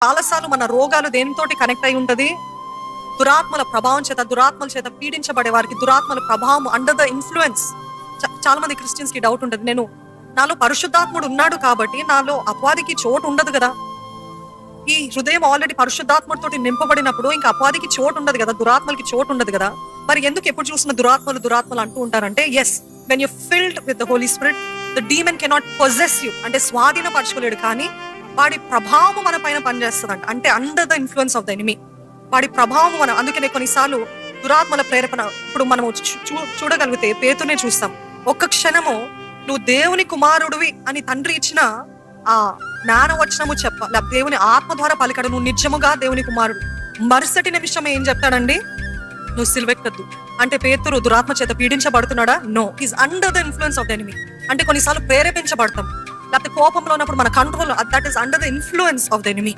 చాలాసార్లు మన రోగాలు దేనితోటి కనెక్ట్ అయి ఉంటది? దురాత్మల ప్రభావం చేత, దురాత్మల చేత పీడించబడే వారికి దురాత్మల ప్రభావం అండర్ ద ఇన్ఫ్లుయెన్స్. చాలా మంది క్రిస్టియన్స్ కి డౌట్ ఉంటది, నాలో పరిశుద్ధాత్ముడు ఉన్నాడు కాబట్టి నాలో అపవాదికి చోటు ఉండదు కదా. ఈ హృదయం ఆల్రెడీ పరిశుద్ధాత్మతోటి నింపబడినప్పుడు ఇంకా అపవాదికి చోటు ఉండదు కదా, దురాత్మలకి చోటు ఉండదు కదా. మరి ఎందుకు ఎప్పుడు చూసిన దురాత్మలు అంటూ ఉంటారంటే, yes, when you filled with the Holy Spirit the demon cannot possess you, అంటే స్వాధీనపరచుకోలేడు, కానీ వాడి ప్రభావం మన పైన పనిచేస్తుందంట. అంటే under the influence of the enemy వాడి ప్రభావం మనం. అందుకనే కొన్నిసార్లు దురాత్మల ప్రేరేపణ ఇప్పుడు మనము చూడగలిగితే పేతునే చూస్తాం. ఒక్క క్షణము నువ్వు దేవుని కుమారుడివి అని తండ్రి ఇచ్చిన ఆ జ్ఞానవచనము దేవుని ఆత్మ ద్వారా పలికాడు, నువ్వు నిజముగా దేవుని కుమారుడు. మరుసటి నిమిషం ఏం చెప్తాడండి? నువ్వు సిలువెక్కద్దు. అంటే పేతురు దురాత్మ చేత పీడించబడుతున్నాడా? No, is under the influence of the enemy. అంటే కొన్నిసార్లు ప్రేరేపించబడతాం, లేకపోతే కోపంలో ఉన్నప్పుడు మన control, that is under the influence of the enemy.